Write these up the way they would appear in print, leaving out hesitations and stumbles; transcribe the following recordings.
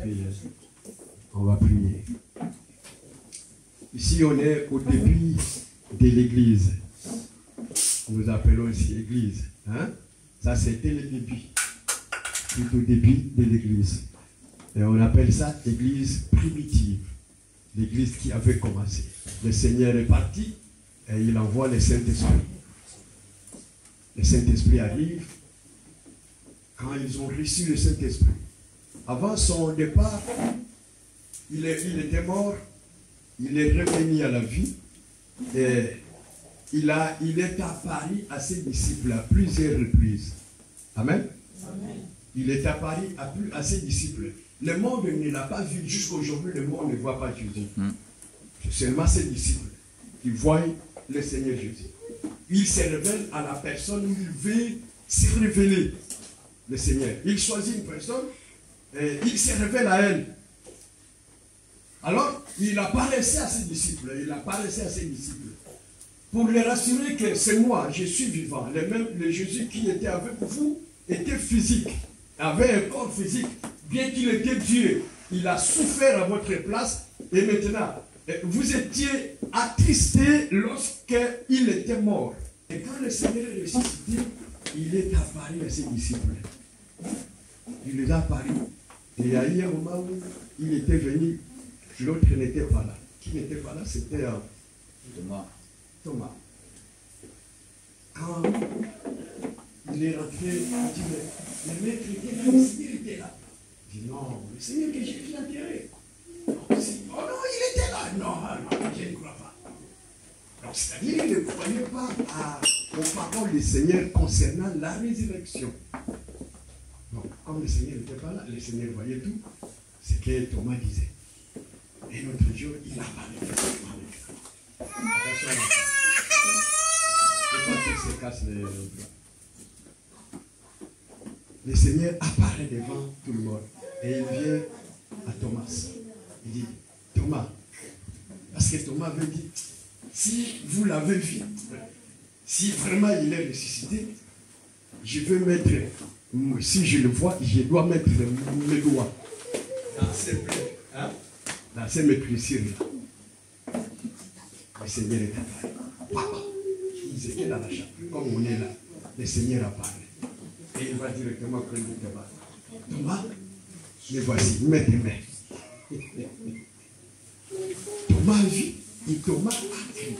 prière. On va prier. Ici, on est au début de l'église. Nous appelons ici église. Hein? Ça, c'était le début. Tout au début de l'église. Et on appelle ça église primitive. L'église qui avait commencé. Le Seigneur est parti et il envoie le Saint-Esprit. Le Saint-Esprit arrive quand ils ont reçu le Saint-Esprit. Avant son départ, il était mort, il est revenu à la vie et il est apparu à ses disciples à plusieurs reprises. Amen. Amen. Il est apparu à ses disciples. Le monde ne l'a pas vu jusqu'à aujourd'hui, le monde ne voit pas Jésus. C'est seulement ses disciples qui voient le Seigneur Jésus. Il se révèle à la personne où il veut se révéler, le Seigneur. Il choisit une personne et il se révèle à elle. Alors, il apparaissait à ses disciples, pour les rassurer que c'est moi, je suis vivant. Le Jésus qui était avec vous était physique, avait un corps physique, bien qu'il était Dieu. Il a souffert à votre place et maintenant, vous étiez attristés lorsqu'il était mort. Et quand le Seigneur est ressuscité, il est apparu à ses disciples. Il les a apparu. Et il y a eu un moment où il était venu, l'autre n'était pas là. Qui n'était pas là, c'était Thomas. Quand il est rentré, il dit, le maître était là, le Seigneur était là. Il dit, non, le Seigneur que j'ai vu enterré. Oh non, il était là. Non, je ne crois pas. Donc, c'est-à-dire qu'il ne croyait pas aux paroles du Seigneur concernant la résurrection. Donc, comme le Seigneur n'était pas là, le Seigneur voyait tout ce que Thomas disait. Et l'autre jour, il a parlé physiquement avec lui. Attention, il ne faut pas qu'il se casse les bras. Le Seigneur apparaît devant tout le monde. Et il vient à Thomas. Il dit, Thomas, parce que Thomas avait dit, si vous l'avez vu, si vraiment il est ressuscité, je veux mettre, si je le vois, je dois mettre mes doigts dans ses plaies, hein, dans ces meurtrissures-là. Le Seigneur est apparu. Papa, ils étaient dans la chambre, comme on est là. Le Seigneur apparaît. Et il va directement prendre Thomas. Thomas, me voici, mets tes mains. Thomas vit et Thomas a crié.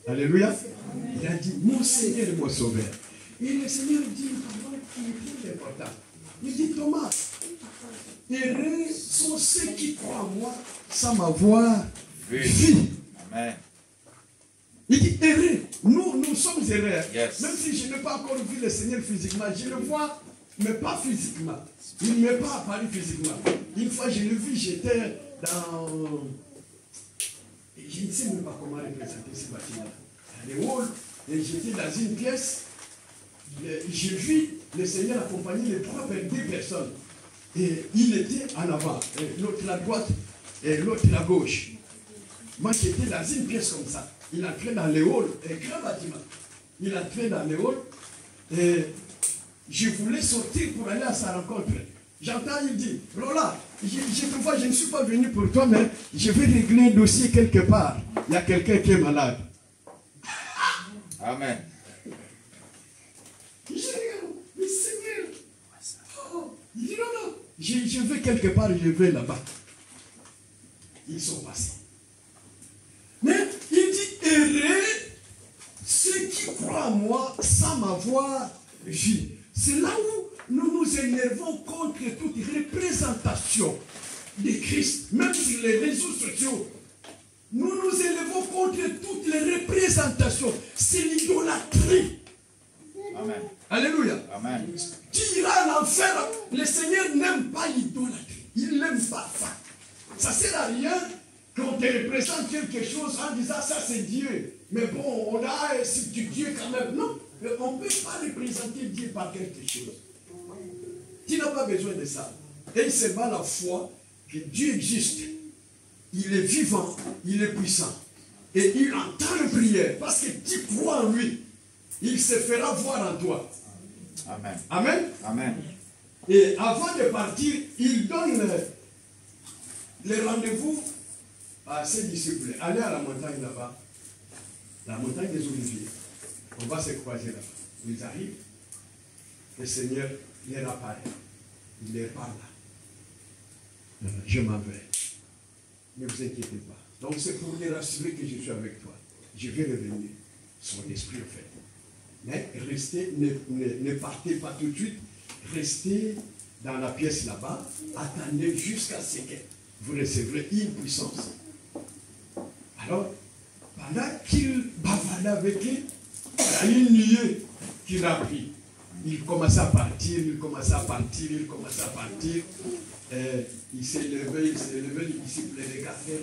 Alléluia. Il a dit, mon Seigneur et mon Sauveur. Et le Seigneur dit une parole qui est très importante. Il dit, Thomas, heureux sont ceux qui croient en moi sans m'avoir vu. Amen. Il dit, heureux, nous sommes heureux. Yes. Même si je n'ai pas encore vu le Seigneur physiquement, je le vois, mais pas physiquement. Il ne m'est pas apparu physiquement. Une fois, je l'ai vu, j'étais dans... Je ne sais même pas comment représenter ce bâtiment. Les halls, et j'étais dans une pièce. J'ai vu le Seigneur accompagner les deux personnes. Et il était en avant, l'autre à droite et l'autre à gauche. Moi, j'étais dans une pièce comme ça. Il entrait dans les halls, un grand bâtiment. Il entrait dans les halls et je voulais sortir pour aller à sa rencontre. J'entends, il dit, Lola, je te vois, je ne suis pas venu pour toi, mais je vais régler un dossier quelque part. Il y a quelqu'un qui est malade. Amen. Je regarde, mais Seigneur, il dit non, je vais quelque part, je vais là-bas. Ils sont passés. Mais il dit, heureux ceux qui croient en moi sans m'avoir vu. C'est là où nous nous énervons contre toute représentation de Christ, même sur les réseaux sociaux. Nous nous élevons contre toutes les représentations. C'est l'idolâtrie. Amen. Alléluia. Amen. Tu iras à l'enfer. Le Seigneur n'aime pas l'idolâtrie. Il n'aime pas ça. Ça ne sert à rien qu'on te représente quelque chose en disant ça c'est Dieu. Mais bon, on a c'est du Dieu quand même. Non, on ne peut pas représenter Dieu par quelque chose. Tu n'as pas besoin de ça. Et c'est pas la foi que Dieu existe. Il est vivant, il est puissant. Et il entend les prières parce que tu crois en lui. Il se fera voir en toi. Amen. Amen. Amen. Et avant de partir, il donne les rendez-vous à ses disciples. Allez à la montagne là-bas, la montagne des Oliviers. On va se croiser là-bas. Ils arrivent, le Seigneur les apparaît. Il les parle. Je m'en vais. Ne vous inquiétez pas. Donc c'est pour les rassurer que je suis avec toi. Je vais revenir. Son esprit en fait. Mais restez, ne partez pas tout de suite. Restez dans la pièce là-bas. Attendez jusqu'à ce que vous recevrez une puissance. Alors, pendant qu'il bavardait avec eux, il y a une nuée qu'il a pris. Il commençait à partir, il commençait à partir, il commençait à partir. Il s'est levé, les disciples les regardaient,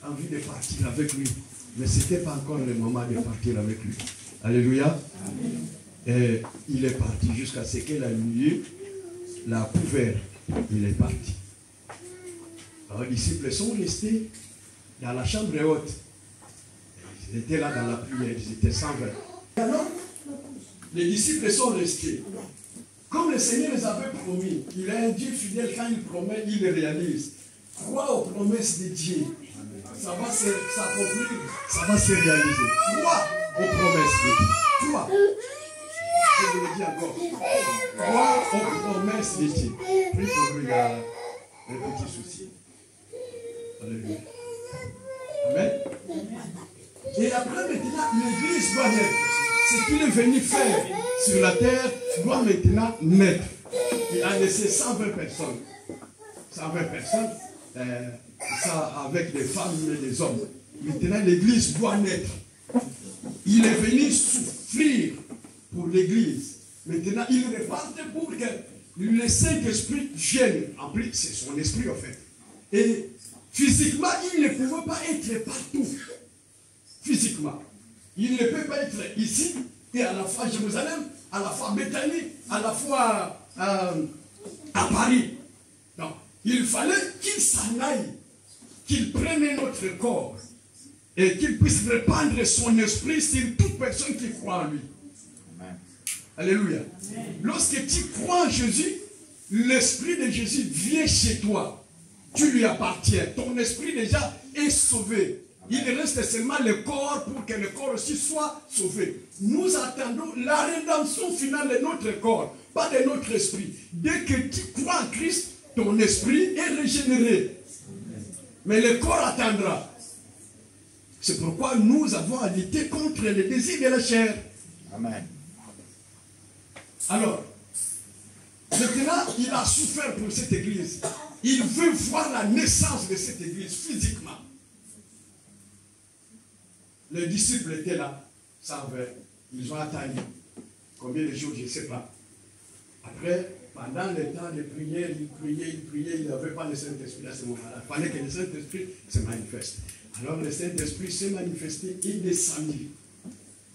envie de partir avec lui. Mais ce n'était pas encore le moment de partir avec lui. Alléluia. Et il est parti jusqu'à ce que la nuée l'a couvert. Il est parti. Alors les disciples sont restés dans la chambre haute. Ils étaient là dans la prière, ils étaient 120. Alors, les disciples sont restés. Comme le Seigneur les avait promis, il est un Dieu fidèle, quand il promet, il le réalise. Crois aux promesses de Dieu. Ça va s'accomplir, ça va se réaliser. Crois aux promesses de Dieu. Crois. Je vous le dis encore. Crois aux promesses de Dieu. Prie pour lui, il y a un petit souci. Alléluia. Amen. Et après, maintenant, l'Église doit naître. Ce qu'il est venu faire sur la terre doit maintenant naître. Il a laissé 120 personnes. 120 personnes, ça avec des femmes et des hommes. Maintenant, l'Église doit naître. Il est venu souffrir pour l'Église. Maintenant, il repart pour que le Saint-Esprit vienne. En plus, c'est son esprit en fait. Et physiquement, il ne pouvait pas être partout. Physiquement. Il ne peut pas être ici et à la fois à Jérusalem, à la fois à Bethanie, à la fois à Paris. Donc, il fallait qu'il s'en aille, qu'il prenne notre corps et qu'il puisse répandre son esprit sur toute personne qui croit en lui. Amen. Alléluia. Amen. Lorsque tu crois en Jésus, l'esprit de Jésus vient chez toi. Tu lui appartiens. Ton esprit déjà est sauvé. Il reste seulement le corps pour que le corps aussi soit sauvé. Nous attendons la rédemption finale de notre corps, pas de notre esprit. Dès que tu crois en Christ, ton esprit est régénéré. Mais le corps attendra. C'est pourquoi nous avons à lutter contre les désirs de la chair. Amen. Alors, maintenant, il a souffert pour cette église. Il veut voir la naissance de cette église physiquement. Les disciples étaient là, 120. Ils ont attendu. Combien de jours, je ne sais pas. Après, pendant le temps de prière, ils priaient, il n'avait pas le Saint-Esprit à ce moment-là. Il fallait que le Saint-Esprit se manifeste. Alors le Saint-Esprit s'est manifesté, il descendit.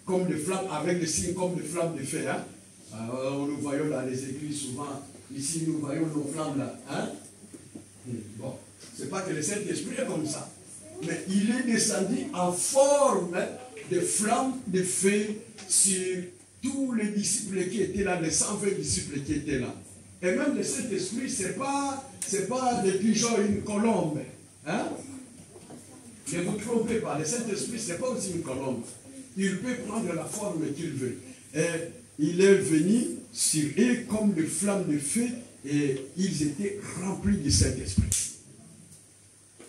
Comme des flammes, avec des signes comme des flammes de feu. Hein? Nous voyons dans les églises souvent, ici nous voyons nos flammes là. Hein? Bon, c'est pas que le Saint-Esprit est comme ça. Mais il est descendu en forme de flammes de feu sur tous les disciples qui étaient là, les 120 disciples qui étaient là. Et même le Saint-Esprit, ce n'est pas des pigeons, une colombe. Hein? Ne vous trompez pas, le Saint-Esprit, ce n'est pas aussi une colombe. Il peut prendre la forme qu'il veut. Et il est venu sur eux comme des flammes de feu et ils étaient remplis du Saint-Esprit.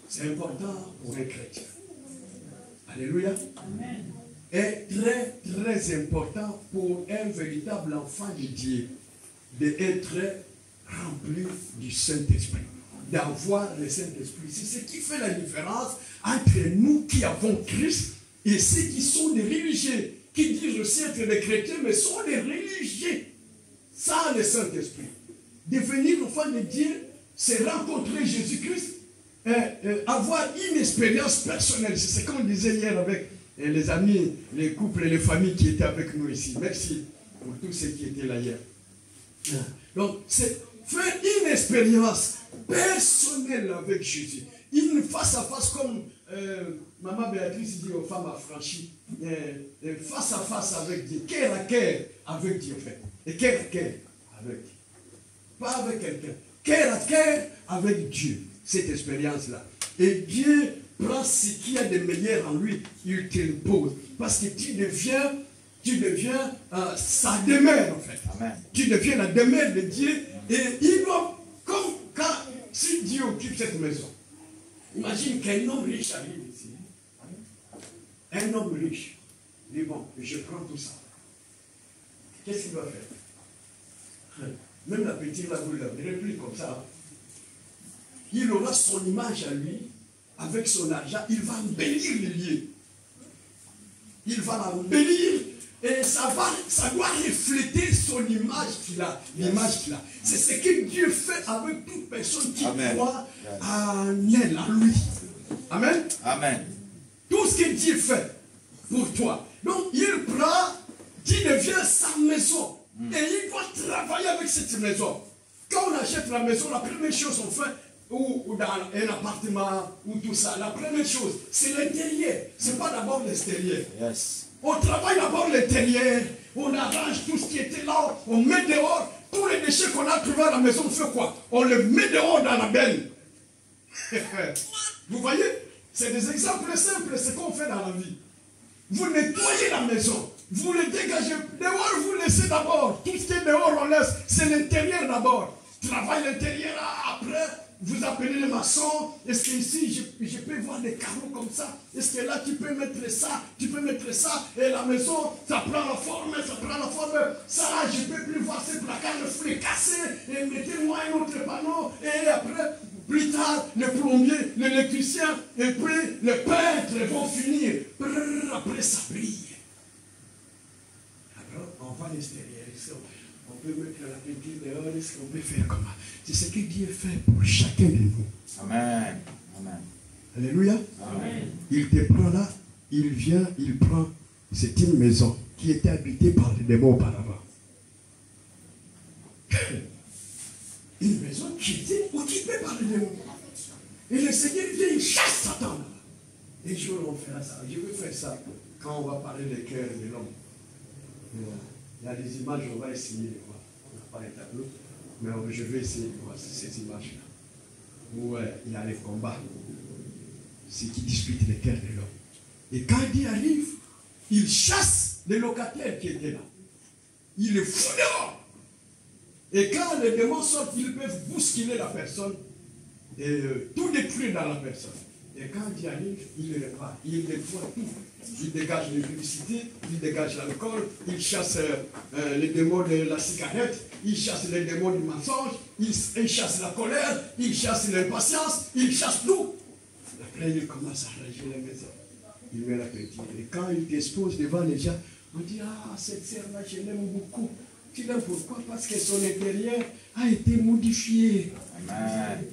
C'est important pour un chrétien. Alléluia. Amen. Et très, très important pour un véritable enfant de Dieu d'être rempli du Saint-Esprit. D'avoir le Saint-Esprit. C'est ce qui fait la différence entre nous qui avons Christ et ceux qui sont des religieux, qui disent aussi être des chrétiens, mais sont des religieux sans le Saint-Esprit. Devenir enfant de Dieu, c'est rencontrer Jésus-Christ, avoir une expérience personnelle. C'est ce qu'on disait hier avec les amis, les couples et les familles qui étaient avec nous ici. Merci pour tous ceux qui étaient là hier. Donc, c'est faire une expérience personnelle avec Jésus. Une face à face comme Maman Béatrice dit aux femmes affranchies, face à face avec Dieu, cœur à cœur avec Dieu, en fait. Et cœur à cœur avec Dieu. pas avec quelqu'un. Cœur à cœur avec Dieu. Cette expérience-là. Et Dieu prend ce qu'il y a de meilleur en lui, il te le pose. Parce que tu deviens sa demeure en fait. Amen. Tu deviens la demeure de Dieu. Et il doit, comme quand, si Dieu occupe cette maison, imagine qu'un homme riche arrive ici. Un homme riche. Il dit bon, je prends tout ça. Qu'est-ce qu'il doit faire? Même la petite là, vous ne la verrez plus comme ça. Il aura son image à lui, avec son argent, il va embellir les lieux. Il va l'embellir et ça doit refléter son image qu'il a. L'image qu'il a. C'est ce que Dieu fait avec toute personne qui croit en elle, en lui. Amen. Amen. Tout ce que Dieu fait pour toi. Donc il prend, tu deviens sa maison. Et il doit travailler avec cette maison. Quand on achète la maison, la première chose qu'on fait, ou dans un appartement, ou tout ça, la première chose, c'est l'intérieur. Ce n'est pas d'abord l'extérieur. Yes. On travaille d'abord l'intérieur, on arrange tout ce qui était là, on met dehors, tous les déchets qu'on a trouvés à la maison, on fait quoi? On les met dehors dans la benne. Vous voyez? C'est des exemples simples, ce qu'on fait dans la vie. Vous nettoyez la maison, vous le dégagez. Dehors, vous laissez d'abord. Tout ce qui est dehors, on laisse. C'est l'intérieur d'abord. Travaille l'intérieur, après, vous appelez les maçons. Est-ce qu'ici, je peux voir des carreaux comme ça? Est-ce que là, tu peux mettre ça? Tu peux mettre ça? Et la maison, ça prend la forme, ça prend la forme. Ça, là, je ne peux plus voir ces placards, il faut les casser. Et mettez-moi un autre panneau. Et après, plus tard, le plombier, l'électricien, et puis le peintre vont finir. Après, ça brille. Alors, on va à l'extérieur. On peut mettre la petite dehors. Est-ce qu'on peut faire comment? C'est ce que Dieu fait pour chacun de nous. Amen. Amen. Alléluia. Amen. Il te prend là, il vient, il prend. C'est une maison qui était habitée par les démons auparavant. Une maison qui était occupée par les démons. Et le Seigneur vient, il chasse Satan. Et je vais faire ça. Je vais faire ça quand on va parler des cœurs de l'homme. Il y a des images, on va essayer de voir. On n'a pas les tableaux, mais je vais essayer de voir ces images-là. Où il y a les combats. C'est qui disputent les cœurs de l'homme. Et quand il arrive, il chasse les locataires qui étaient là. Il les fout dehors. Et quand les démons sortent, ils peuvent bousculer la personne et tout détruire dans la personne. Et quand il arrive, il les répare, il nettoie tout. Il dégage l'électricité, il dégage l'alcool, il chasse les démons de la cigarette, il chasse les démons du mensonge, il chasse la colère, il chasse l'impatience, il chasse tout. Après, il commence à arranger la maison. Il met la petite. Et quand il t'expose devant les gens, on dit, ah, cette sœur-là, je l'aime beaucoup. Tu l'aimes pourquoi? Parce que son intérieur a été modifié. Amen.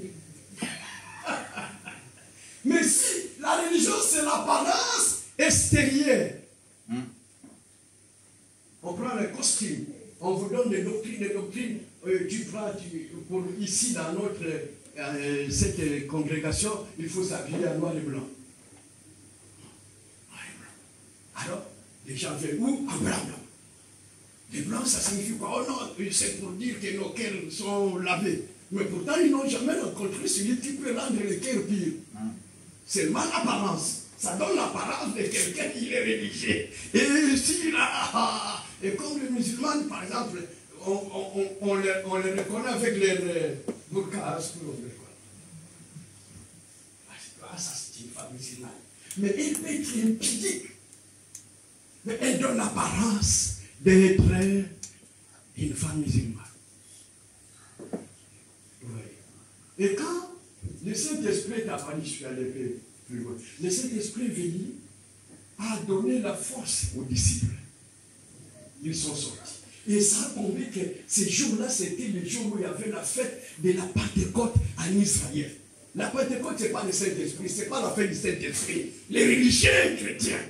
Mais si la religion, c'est l'apparence extérieure, on prend le costume, on vous donne des doctrines, tu prends, pour ici dans notre, cette congrégation, il faut s'habiller en noir et blanc. Alors, les gens viennent où? En blanc. Les blancs, ça signifie quoi? Oh non, c'est pour dire que nos cœurs sont lavés. Mais pourtant, ils n'ont jamais rencontré celui qui peut rendre le cœur pur. Seulement l'apparence. Ça donne l'apparence de quelqu'un qui est religieux. Et si là, et comme les musulmans, par exemple, on les reconnaît avec les burkas. Ah, ça c'est une femme musulmane. Mais elle peut être impudique. Mais elle donne l'apparence d'être une femme musulmane. Oui. Et quand le Saint-Esprit est apparu, je suis allé plus loin. Le Saint-Esprit est venu à donner la force aux disciples. Ils sont sortis. Et ça a tombé que ces jours-là, c'était le jour où il y avait la fête de la Pentecôte en Israël. La Pentecôte, ce n'est pas le Saint-Esprit, ce n'est pas la fête du Saint-Esprit. Les religieux chrétiens.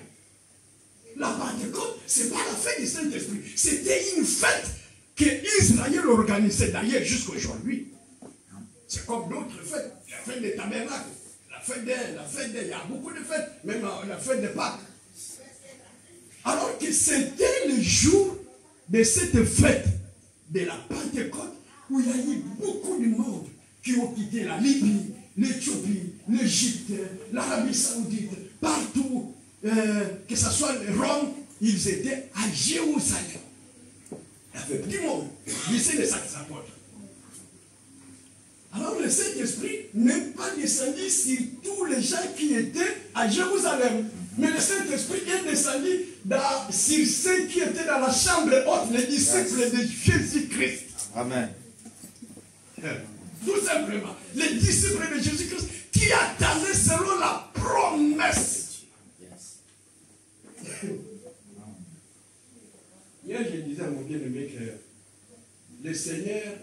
La Pentecôte, ce n'est pas la fête du Saint-Esprit. C'était une fête que Israël organisait d'ailleurs jusqu'aujourd'hui. C'est comme d'autres fêtes. La fête des tabernacles, la fête des, il y a beaucoup de fêtes, même la fête des Pâques. Alors que c'était le jour de cette fête de la Pentecôte où il y a eu beaucoup de monde qui ont quitté la Libye, l'Éthiopie, l'Égypte, l'Arabie Saoudite, partout, que ce soit Rome, ils étaient à Jérusalem. Il y avait du monde, lycée des apôtres. Alors le Saint-Esprit n'est pas descendu sur tous les gens qui étaient à Jérusalem. Mais le Saint-Esprit est descendu sur ceux qui étaient dans la chambre haute, les disciples de Jésus-Christ. Amen. Tout simplement, les disciples de Jésus-Christ qui attendaient selon la promesse. Hier, je disais à mon bien-aimé que le Seigneur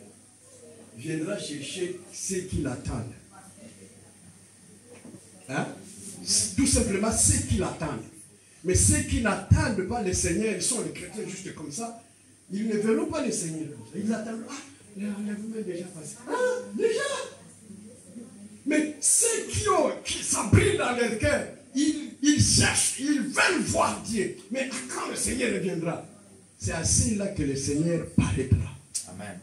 viendra chercher ceux qui l'attendent. Hein? Tout simplement ceux qui l'attendent. Mais ceux qui n'attendent pas le Seigneur, ils sont les chrétiens juste comme ça, ils ne verront pas le Seigneur comme ça. Ils attendent, ah, l'enlèvement est déjà passé. Ah, déjà. Mais ceux qui s'abritent dans leur cœur, ils cherchent, ils veulent voir Dieu. Mais quand le Seigneur reviendra, c'est à ceux-là que le Seigneur paraîtra. Amen.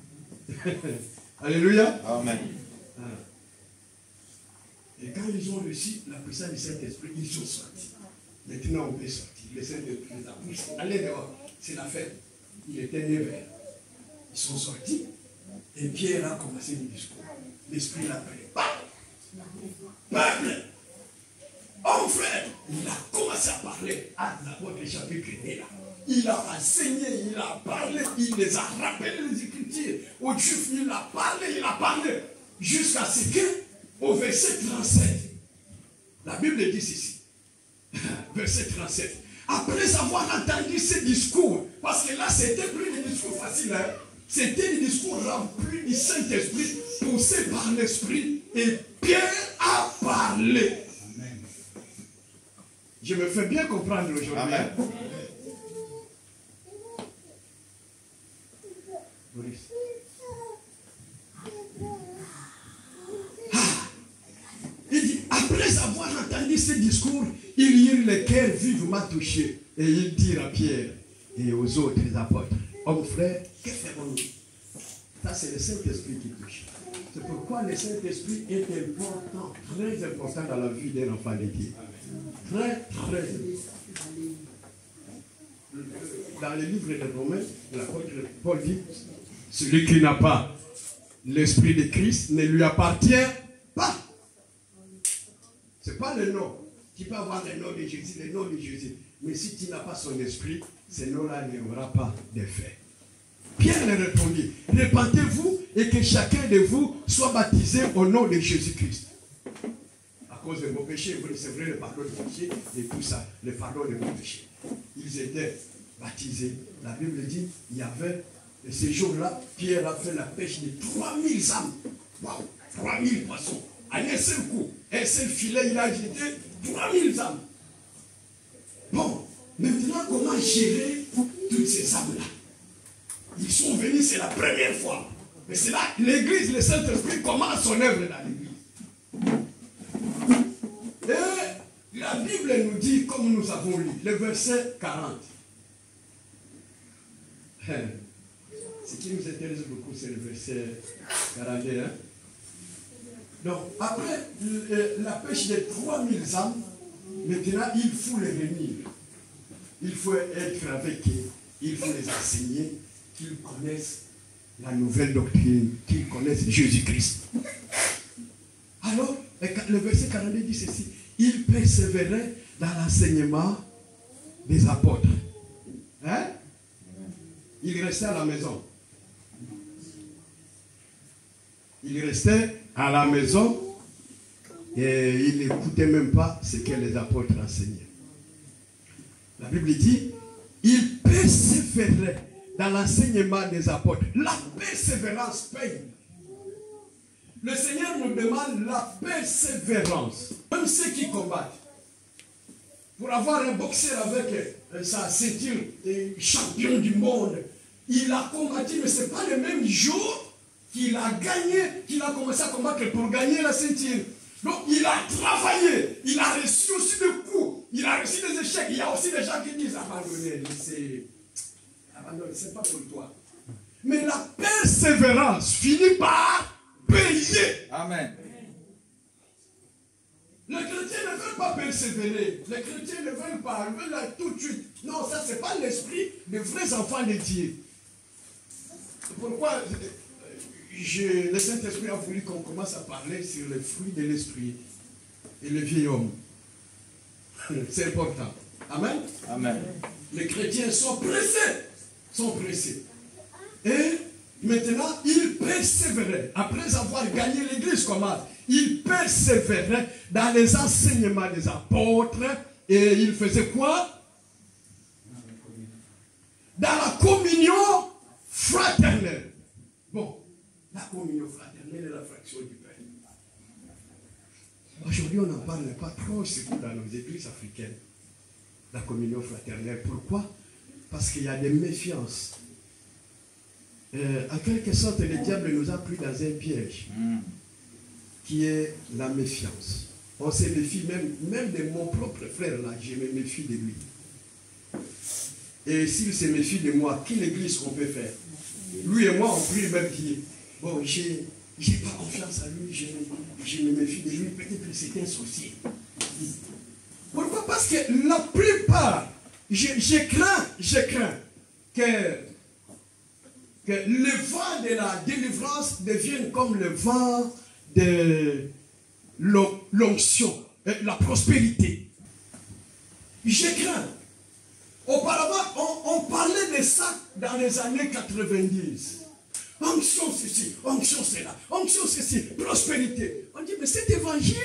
Alléluia. Amen. Et quand ils ont reçu la puissance du Saint-Esprit, ils sont sortis. Maintenant, on peut sortir. Le Saint-Esprit les a poussés. Allez dehors. C'est la fête. Il était 9 heures. Ils sont sortis. Et Pierre a commencé le discours. L'Esprit l'a appelé. Peuple, oh frère, il a commencé à parler. À l'apôtre chapitre 1 là. Il a enseigné, il a parlé, il les a rappelé les Écritures. Aux Juifs, il a parlé. Jusqu'à ce que, au verset 37, la Bible dit ceci. Verset 37. Après avoir entendu ce discours, parce que là, c'était plus des discours faciles, hein? C'était des discours remplis du Saint-Esprit, poussés par l'Esprit, et Pierre a parlé. Amen. Je me fais bien comprendre aujourd'hui. Amen. Il dit, après avoir entendu ce discours, ils eurent le cœur vivement touché. Et ils dirent à Pierre et aux autres apôtres, hommes frères, que ferons-nous? Ça, c'est le Saint-Esprit qui touche. C'est pourquoi le Saint-Esprit est important, très important dans la vie d'un enfant de Dieu. Très, très important. Dans le livre de Romains, l'apôtre Paul dit, celui qui n'a pas l'Esprit de Christ ne lui appartient pas. Ce n'est pas le nom. Tu peux avoir le nom de Jésus, mais si tu n'as pas son esprit, ce nom-là n'aura pas d'effet. Pierre leur répondit, répentez-vous et que chacun de vous soit baptisé au nom de Jésus-Christ. À cause de vos péchés, vous recevrez le pardon de vos péchés et tout ça, le pardon de vos péchés. Ils étaient baptisés. La Bible dit, il y avait, et ces jours-là, Pierre a fait la pêche de 3000 âmes. Waouh, 3000 poissons. À un seul coup, un seul filet, il a jeté 3000 âmes. Bon, maintenant, comment gérer toutes ces âmes-là? Ils sont venus, c'est la première fois. Mais c'est là que l'Église, le Saint-Esprit commence son œuvre dans l'Église. Et la Bible nous dit, comme nous avons lu, le verset 40. Ce qui nous intéresse beaucoup, c'est le verset 41. Donc, après la pêche de 3000 âmes, maintenant, il faut les réunir. Il faut être avec eux. Il faut les enseigner, qu'ils connaissent la nouvelle doctrine, qu'ils connaissent Jésus-Christ. Alors, le verset 42 dit ceci. Il persévérait dans l'enseignement des apôtres. Hein? Il restait à la maison. Il restait à la maison et il n'écoutait même pas ce que les apôtres enseignaient. La Bible dit, il persévérait dans l'enseignement des apôtres. La persévérance paye. Le Seigneur nous demande la persévérance. Même ceux qui combattent. Pour avoir un boxeur avec sa ceinture de champion du monde, il a combattu, mais ce n'est pas le même jour qu'il a gagné, qu'il a commencé à combattre pour gagner la ceinture. Donc il a travaillé, il a reçu aussi des coups, il a reçu des échecs. Il y a aussi des gens qui disent abandonner, c'est pas pour toi. Mais la persévérance finit par payer. Amen. Les chrétiens ne veulent pas persévérer. Les chrétiens ne veulent pas. Ils veulent tout de suite. Non, ça, ce n'est pas l'esprit des vrais enfants de Dieu. C'est pourquoi le Saint-Esprit a voulu qu'on commence à parler sur les fruits de l'esprit et le vieil homme. C'est important. Amen. Amen. Les chrétiens sont pressés. Sont pressés. Et maintenant, ils persévéraient. Après avoir gagné l'église, comment? Ils persévéraient dans les enseignements des apôtres. Et ils faisaient quoi? Dans la communion fraternelle. Bon, la communion fraternelle est la fraction du pain. Aujourd'hui, on n'en parle pas trop, surtout dans nos églises africaines. La communion fraternelle. Pourquoi? Parce qu'il y a des méfiances. En quelque sorte, le diable nous a pris dans un piège qui est la méfiance. On se méfie même de mon propre frère là, je me méfie de lui. Et s'il se méfie de moi, quelle église qu'on peut faire? Lui et moi, on prie le même pied. Bon, j'ai pas confiance en lui, je me méfie de lui, peut-être que c'est un sorcier. Pourquoi? Parce que la plupart, je crains que le vent de la délivrance devienne comme le vent de l'onction, la prospérité. Je crains. Auparavant, on parlait de ça dans les années 90. Onction ceci, onction cela, onction ceci, prospérité. On dit, mais cet évangile,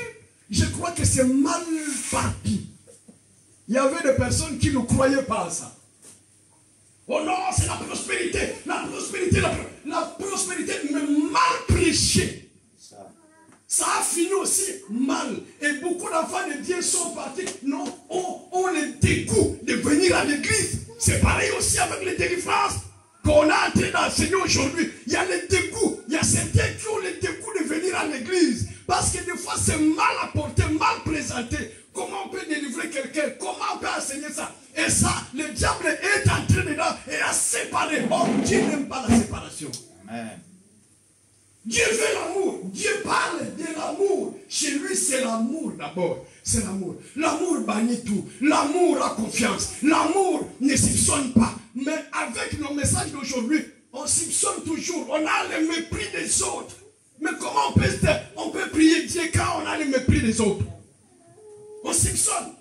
je crois que c'est mal parti. Il y avait des personnes qui ne croyaient pas à ça. Oh non, c'est la prospérité, la prospérité, la prospérité, mais mal prêchée. Ça a fini aussi mal. Et beaucoup d'enfants de Dieu sont partis. Non, on les dégoût de venir à l'église. C'est pareil aussi avec les délivrances qu'on a en train d'enseigner aujourd'hui. Il y a le dégoût. Il y a certains qui ont le dégoût de venir à l'église. Parce que des fois, c'est mal apporté, mal présenté. Comment on peut délivrer quelqu'un? Comment on peut enseigner ça? Et ça, le diable est entré dedans et a séparé. Oh, Dieu n'aime pas la séparation. Amen. Dieu veut l'amour. Dieu parle de l'amour. Chez lui, c'est l'amour d'abord. C'est l'amour. L'amour bannit tout. L'amour a confiance. L'amour ne soupçonne pas. Mais avec nos messages d'aujourd'hui, on soupçonne toujours. On a le mépris des autres. Mais comment on peut prier Dieu quand on a le mépris des autres? On soupçonne.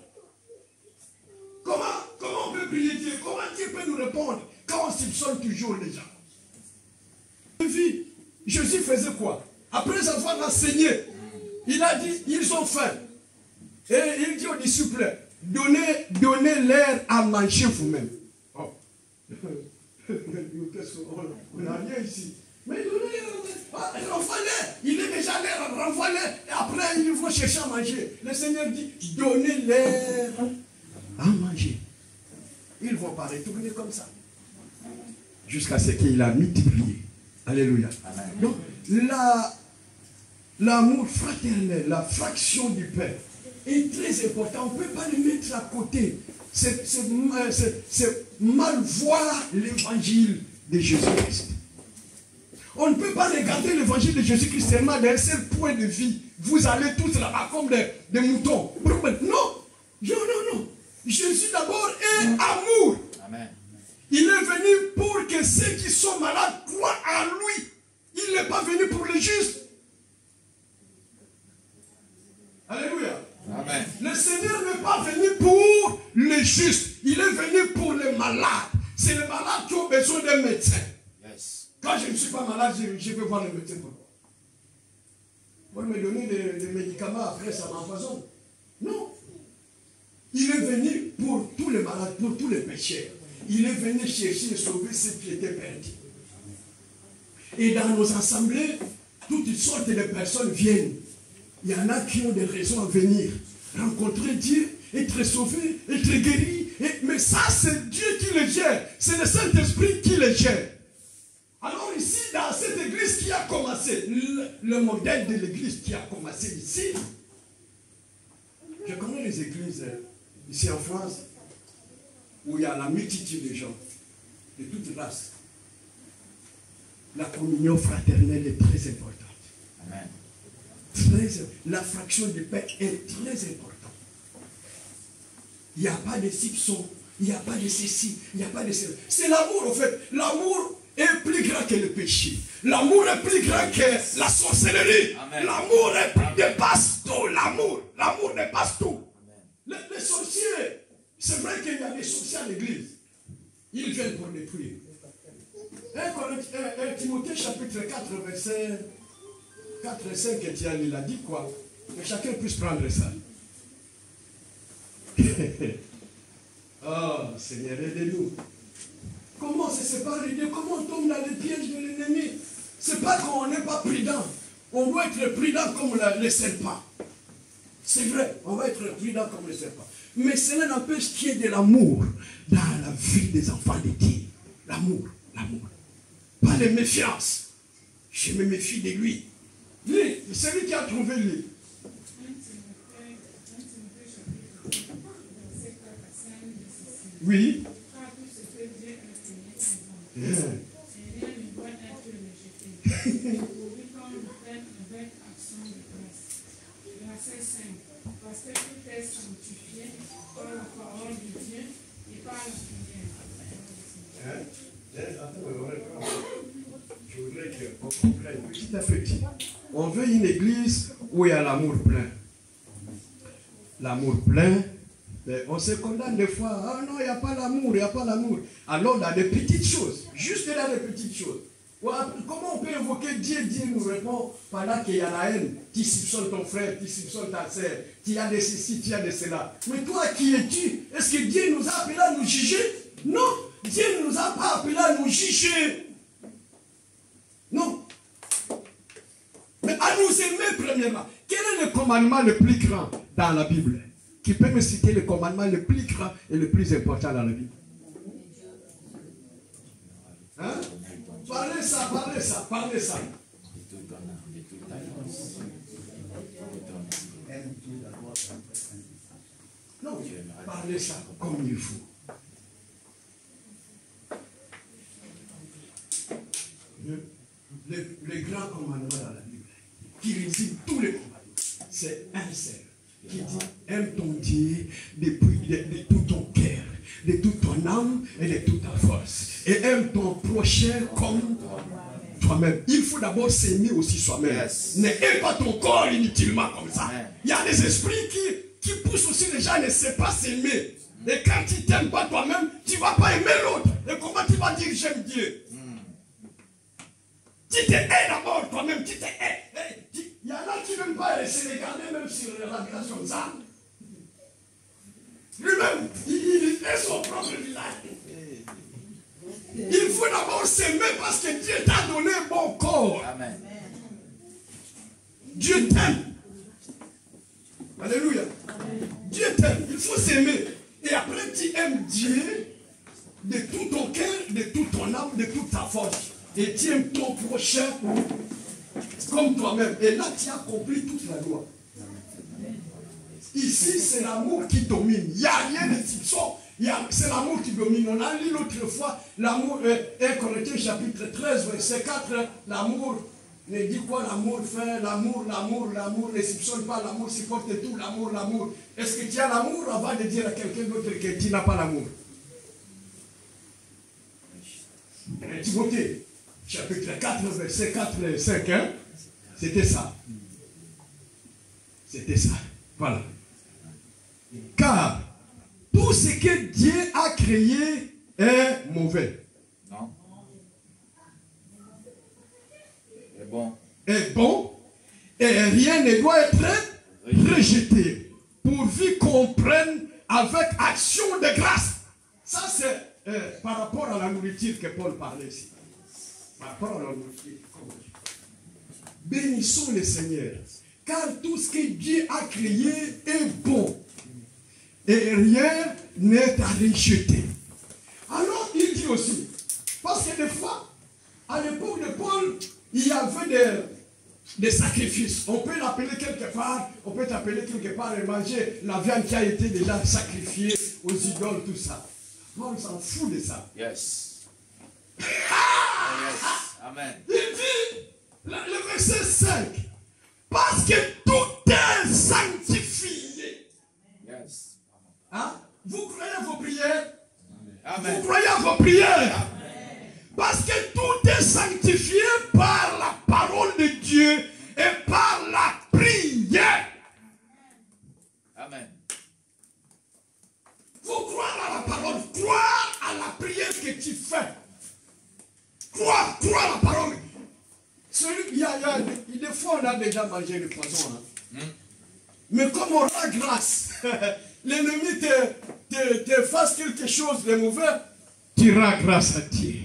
Comment on peut prier Dieu? Comment Dieu peut nous répondre quand on soupçonne toujours les gens? Jésus faisait quoi? Après avoir enseigné, il a dit, ils ont faim. Et il dit aux disciples, donnez-leur à manger vous-même. Oh. On n'a rien ici. Mais donnez-leur, renvoie-les. Il est déjà l'air, renvoie-les. Et après, ils vont chercher à manger. Le Seigneur dit, donnez-leur à manger. Ils ne vont pas retourner comme ça. Jusqu'à ce qu'il a multiplié. Alléluia. Amen. Donc, l'amour fraternel, la fraction du Père est très important. On ne peut pas le mettre à côté. C'est mal voir l'évangile de Jésus-Christ. On ne peut pas regarder l'évangile de Jésus-Christ seulement d'un seul point de vue. Vous allez tous là-bas comme des moutons. Non. Non. Jésus d'abord est amour. Amen. Il est venu pour que ceux qui sont malades croient en lui. Il n'est pas venu pour les justes. Alléluia. Amen. Le Seigneur n'est pas venu pour les justes. Il est venu pour les malades. C'est les malades qui ont besoin d'un médecin. Yes. Quand je ne suis pas malade, je vais voir le médecin. Pour me donner des médicaments, après ça m'empoisonne. Non. Il est venu pour tous les malades, pour tous les pécheurs. Il est venu chercher et sauver ceux qui étaient perdus. Et dans nos assemblées, toutes sortes de personnes viennent. Il y en a qui ont des raisons à venir. Rencontrer Dieu, être sauvé, être guéri. Mais ça, c'est Dieu qui le gère. C'est le Saint-Esprit qui le gère. Alors ici, dans cette église qui a commencé, le modèle de l'église qui a commencé ici, je connais les églises ici en France, où il y a la multitude de gens, de toutes races. la communion fraternelle est très importante. Amen. La fraction du pain est très importante. Il n'y a pas de soupçon, il n'y a pas de ceci, il n'y a pas de cela. C'est l'amour en fait. L'amour est plus grand que le péché. L'amour est plus grand que la sorcellerie. L'amour dépasse tout. L'amour dépasse tout. Les sorciers, c'est vrai qu'il y a des sorciers à l'église. Ils viennent pour détruire. 1 Timothée chapitre 4, verset 4 et 5, Étienne, il a dit quoi? Que chacun puisse prendre ça. Oh, Seigneur, aidez-nous. Comment se séparer de Dieu? Comment on tombe dans les pièges de l'ennemi? C'est pas qu'on n'est pas prudent. On doit être prudent comme les serpents. C'est vrai, on va être prudent comme les serpents. Mais cela n'empêche qu'il y ait de l'amour dans la vie des enfants de Dieu. L'amour. Pas de méfiance. Je me méfie de lui. Lui, c'est lui qui a trouvé lui. Oui. Parce que tout est sanctifié par la parole de Dieu et par la prière. Je voudrais qu'on comprenne petit à petit. On veut une église où il y a l'amour plein. L'amour plein. On se condamne des fois. Ah non, il n'y a pas l'amour, il n'y a pas l'amour. Alors dans des petites choses, juste dans des petites choses. Comment on peut évoquer Dieu? Dieu nous répond pendant qu'il y a la haine. Tu soupçonnes ton frère, tu soupçonnes ta sœur, tu as de ceci, tu as de cela. Mais toi, qui es-tu? Est-ce que Dieu nous a appelés à nous juger? Non, Dieu ne nous a pas appelés à nous juger. Non. Mais à nous aimer premièrement. Quel est le commandement le plus grand dans la Bible? Qui peut me citer le commandement le plus grand et le plus important dans la Bible? Hein? Parlez ça. Non, parlez ça comme il faut. Le grand commandement dans la Bible, qui résume tous les commandements, c'est un seul, qui dit aime ton Dieu de tout ton cœur, de toute ton âme et de toute ta force. Et aime ton prochain comme toi-même. Il faut d'abord s'aimer aussi soi-même. Yes. N'aime pas ton corps inutilement comme ça. Il y a des esprits qui poussent aussi les gens à ne sait pas s'aimer. Et quand tu t'aimes pas toi-même, tu ne vas pas aimer l'autre. Et comment tu vas dire j'aime Dieu? Tu te hais d'abord toi-même, tu te hais. Il y en a qui n'aiment pas se regarder même sur la grâce comme ça. Lui-même, il fait son propre visage. Il faut d'abord s'aimer parce que Dieu t'a donné un bon corps. Amen. Dieu t'aime. Alléluia. Dieu t'aime. Il faut s'aimer. Et après, tu aimes Dieu de tout ton cœur, de toute ton âme, de toute ta force. Et tu aimes ton prochain comme toi-même. Et là, tu as accompli toute la loi. Ici, c'est l'amour qui domine. Il n'y a rien de soupçon. C'est l'amour qui domine. On a lu l'autre fois, l'amour, 1 Corinthiens chapitre 13, verset 4, l'amour, ne dit quoi? L'amour fait, l'amour, ne soupçonne pas, l'amour supporte tout, l'amour. Est-ce que tu as l'amour avant de dire à quelqu'un d'autre que tu n'as pas l'amour? Timothée, chapitre 4, verset 4 et 5, hein? C'était ça. Voilà. Car tout ce que Dieu a créé est mauvais. Non. Est bon. Est bon. Et rien ne doit être rejeté. Pourvu qu'on prenne avec action de grâce. Ça, c'est par rapport à la nourriture que Paul parlait ici. Par rapport à la nourriture. Bénissons le Seigneur. Car tout ce que Dieu a créé est bon. Et rien n'est à rejeter. Alors, il dit aussi, parce que des fois, à l'époque de Paul, il y avait des sacrifices. On peut l'appeler quelque part, on peut t'appeler quelque part et manger la viande qui a été déjà sacrifiée aux idoles, tout ça. Paul s'en fout de ça. Yes. Ah! Amen. Il dit, le verset 5, parce que tout est sanctifié. Yes. Hein? Vous croyez à vos prières? Amen. Vous croyez à vos prières? Parce que tout est sanctifié par la parole de Dieu et par la prière. Amen. Faut croire à la parole, croire à la prière que tu fais. Croire à la parole. Des fois, on a déjà mangé le poisson. Hein. Mais comme on rend grâce, l'ennemi te fasse quelque chose de mauvais, tu rends grâce à Dieu.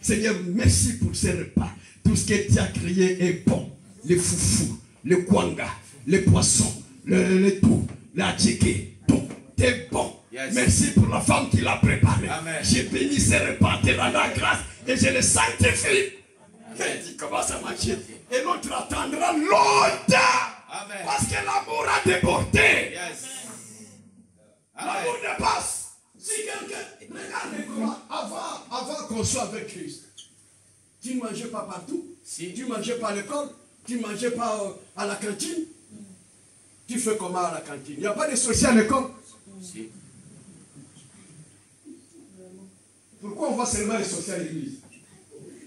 Seigneur, merci pour ce repas. Tout ce que tu as créé est bon. Les foufous, les kwanga, les poissons, le tout, la tchéké, tout est bon. Yes. Merci pour la femme qui l'a préparé. Amen. J'ai béni ce repas, te rends grâce et je le sanctifie. Et tu commences à manger. Et l'autre attendra longtemps. Amen. Parce que l'amour a débordé. Yes. L'amour dépasse. Si quelqu'un, regardez comment, avant qu'on soit avec Christ, tu ne mangeais pas partout, Si. tu ne mangeais pas à l'école, tu ne mangeais pas à la cantine. Tu fais comment à la cantine? Il n'y a pas de sorciers à l'école. Si. Pourquoi on voit seulement les sorciers à l'église?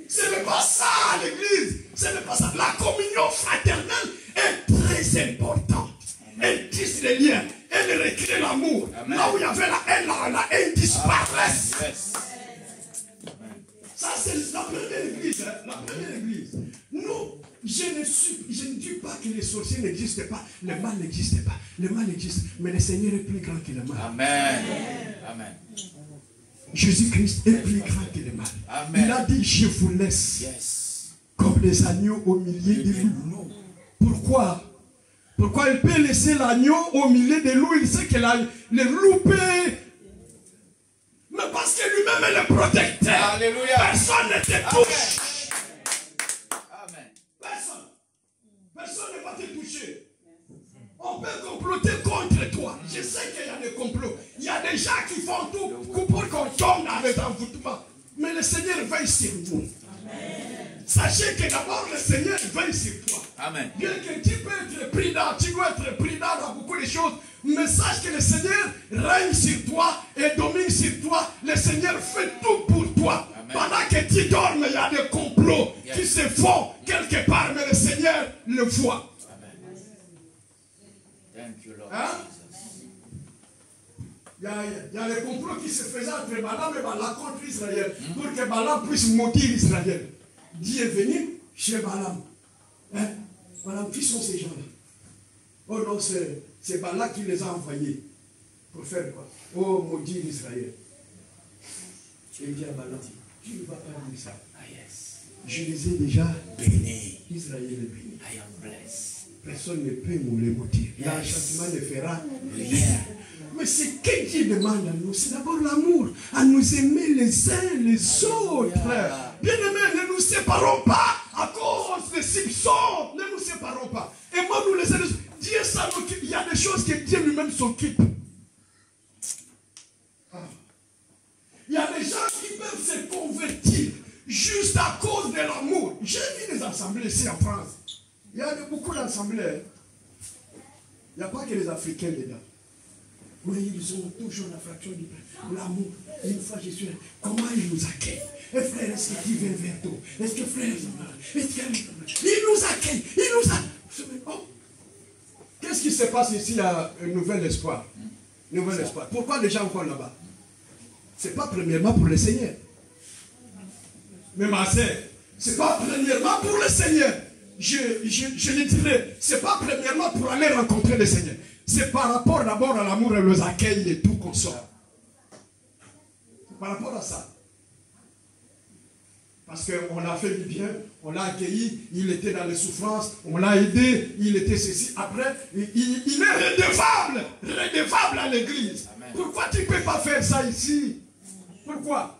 Ce n'est pas ça à l'église. Ce n'est pas ça. La communion fraternelle est très importante. Elle tisse les liens. Elle recrée l'amour. Là où il y avait la haine disparaît. Yes. Ça, c'est la première église. Hein? La première église. Nous, je ne dis pas que les sorciers n'existent pas. Le mal n'existe pas. Le mal existe. Mais le Seigneur est plus grand que le mal. Amen. Amen. Jésus-Christ est plus grand que le mal. Amen. Il a dit, je vous laisse Yes. comme des agneaux au milieu des loups. Pourquoi? Pourquoi il peut laisser l'agneau au milieu des loups? Il sait que le loup peut... Mais parce que lui-même est le protecteur. Alléluia. Personne ne te touche. Amen. Personne. Personne ne va te toucher. On peut comploter contre toi. Je sais qu'il y a des complots. Il y a des gens qui font tout pour qu'on tombe dans les envoûtements. Mais le Seigneur veille sur vous. Sachez que d'abord le Seigneur veille sur toi. Amen. Bien que tu peux être prudent, tu dois être prudent dans beaucoup de choses, mais sache que le Seigneur règne sur toi et domine sur toi. Le Seigneur fait tout pour toi. Amen. Pendant que tu dors, il y a des complots qui se font quelque part, mais le Seigneur le voit. Amen. Thank you, Lord. Hein? Jesus. Il y a les complots qui se faisaient entre Balaam et Balak contre Israël pour que Balaam puisse maudire Israël. Dieu est venu chez Balaam. Hein? Balaam, qui sont ces gens-là? Oh non, c'est Balak qui les a envoyés. Pour faire quoi? Oh, maudire Israël. Il dit à Balaam, tu ne vas pas dire ça. Ah, yes. Je les ai déjà Béni. Israël est béni. I am blessed. Personne ne peut me le maudire. Yes. L'enchantement ne fera Rien. rien. Mais ce que Dieu demande à nous, c'est d'abord l'amour, à nous aimer les uns les autres. Bien-aimés, ne nous séparons pas à cause des soupçons. Ne nous séparons pas. Et moi, nous les uns les autres. Dieu s'en occupe. Il y a des choses que Dieu lui-même s'occupe. Il y a des gens qui peuvent se convertir juste à cause de l'amour. J'ai vu des assemblées ici en France. Il y a beaucoup d'assemblées. Il n'y a pas que les Africains dedans. Mais ils ont toujours la fraction du pain. L'amour. Une fois je suis là. Comment ils nous accueillent? Et frère, est-ce que tu viens vers toi? Est-ce que frère, ils nous accueillent. Ils nous accueillent. Oh. Qu'est-ce qui se passe ici à Nouvel Espoir? Nouvel Espoir. Pourquoi les gens vont là-bas? Ce n'est pas premièrement pour le Seigneur. Mais ma sœur, ce n'est pas premièrement pour le Seigneur. Je le dirais, ce n'est pas premièrement pour aller rencontrer le Seigneur. C'est par rapport d'abord à l'amour et les accueils et tout qu'on sort. C'est par rapport à ça. Parce qu'on a fait du bien, on l'a accueilli, il était dans les souffrances, on l'a aidé, il était ceci. Après, il est redevable à l'église. Pourquoi tu ne peux pas faire ça ici? Pourquoi?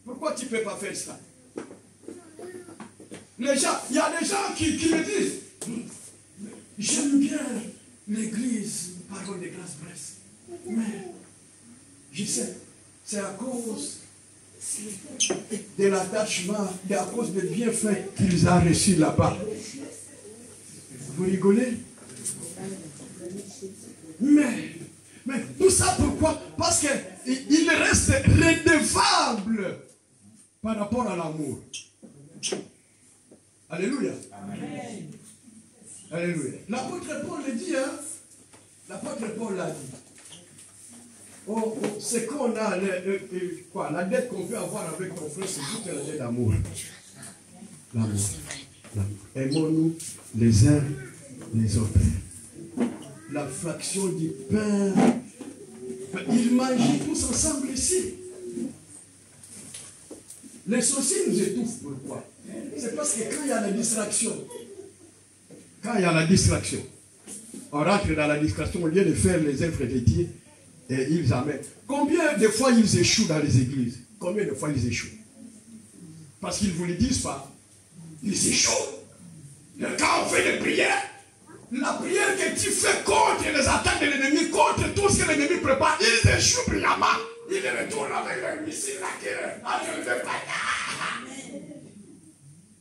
Pourquoi tu ne peux pas faire ça? Les gens, il y a des gens qui me disent, j'aime bien l'église, parole de grâce Brest. Mais, je sais, c'est à cause de l'attachement, et à cause des bienfaits qu'ils ont reçus là-bas. Vous rigolez? Mais tout ça pourquoi? Parce qu'il reste redevable par rapport à l'amour. Alléluia. Amen. Alléluia. L'apôtre Paul le dit, hein? L'apôtre Paul l'a dit. C'est qu'on a, la dette qu'on peut avoir avec ton frère, c'est toute la dette d'amour. L'amour. Aimons-nous les uns les autres. La fraction du pain. Ils mangeaient tous ensemble ici. Les sorciers nous étouffent. Pourquoi? C'est parce que quand il y a la distraction, on rentre dans la distraction, au lieu de faire les œuvres de Dieu, et ils amènent. Combien de fois ils échouent dans les églises? Combien de fois ils échouent? Parce qu'ils ne vous le disent pas. Ils échouent. Quand on fait des prières, la prière que tu fais contre les attaques de l'ennemi, contre tout ce que l'ennemi prépare, ils échouent brillamment. Ils retournent avec leur missile